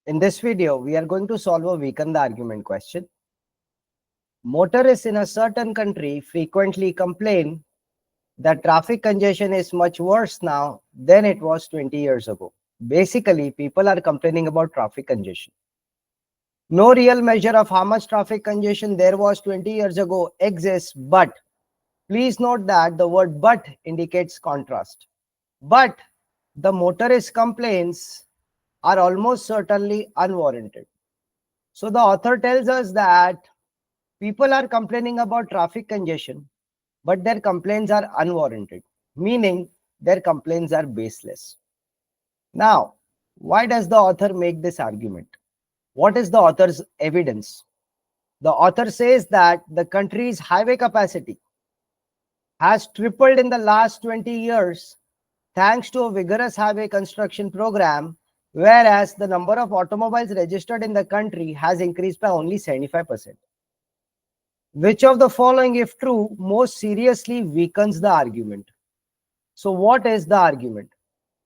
In this video, we are going to solve a weaken the argument question. Motorists in a certain country frequently complain that traffic congestion is much worse now than it was 20 years ago. Basically, people are complaining about traffic congestion. No real measure of how much traffic congestion there was 20 years ago exists, but please note that the word but indicates contrast. But the motorist complaints are almost certainly unwarranted. So the author tells us that people are complaining about traffic congestion, but their complaints are unwarranted, meaning their complaints are baseless. Now, why does the author make this argument? What is the author's evidence? The author says that the country's highway capacity has tripled in the last 20 years thanks to a vigorous highway construction program, whereas the number of automobiles registered in the country has increased by only 75%. Which of the following, if true, most seriously weakens the argument? So what is the argument?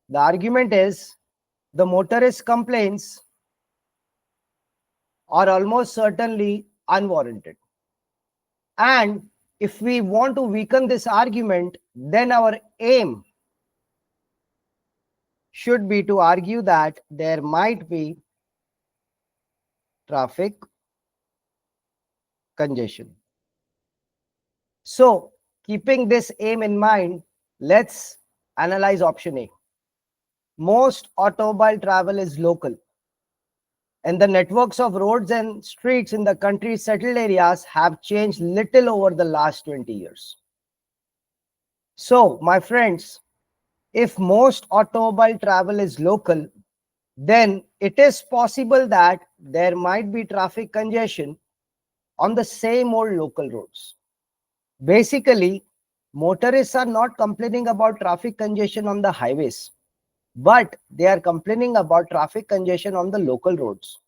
The argument is the motorist complaints are almost certainly unwarranted. And if we want to weaken this argument, then our aim should be to argue that there might be traffic congestion. So, keeping this aim in mind, let's analyze option A. Most automobile travel is local, and the networks of roads and streets in the country's settled areas have changed little over the last 20 years. So, my friends, if most automobile travel is local, then it is possible that there might be traffic congestion on the same old local roads. Basically, motorists are not complaining about traffic congestion on the highways, but they are complaining about traffic congestion on the local roads,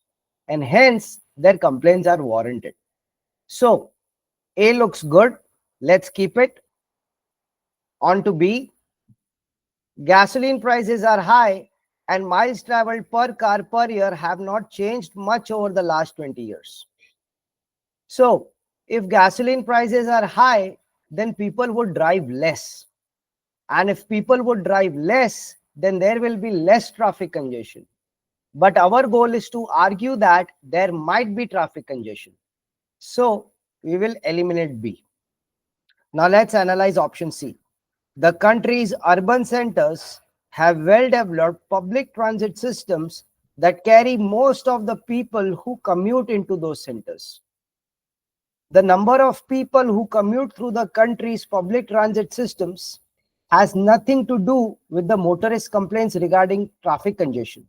and hence their complaints are warranted. So, A looks good. Let's keep it. On to B. Gasoline prices are high and miles traveled per car per year have not changed much over the last 20 years. So, if gasoline prices are high, then people would drive less. And if people would drive less, then there will be less traffic congestion. But our goal is to argue that there might be traffic congestion. So, we will eliminate B. Now, let's analyze option C. The country's urban centers have well-developed public transit systems that carry most of the people who commute into those centers. The number of people who commute through the country's public transit systems has nothing to do with the motorist complaints regarding traffic congestion.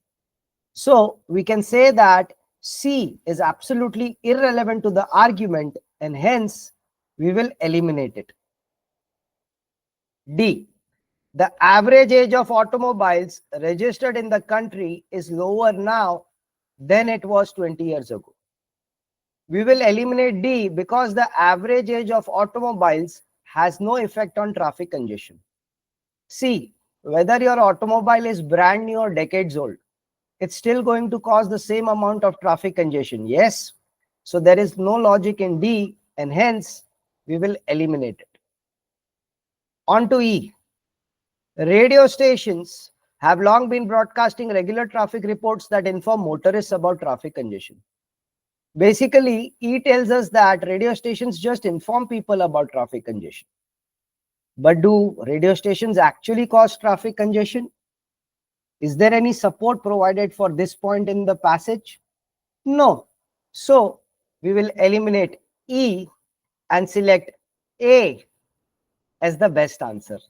So we can say that C is absolutely irrelevant to the argument, and hence we will eliminate it. D. The average age of automobiles registered in the country is lower now than it was 20 years ago. We will eliminate D because the average age of automobiles has no effect on traffic congestion. C. Whether your automobile is brand new or decades old, it's still going to cause the same amount of traffic congestion. Yes. So there is no logic in D, and hence we will eliminate it. On to E. Radio stations have long been broadcasting regular traffic reports that inform motorists about traffic congestion. Basically, E tells us that radio stations just inform people about traffic congestion. But do radio stations actually cause traffic congestion? Is there any support provided for this point in the passage? No. So, we will eliminate E and select A as the best answer.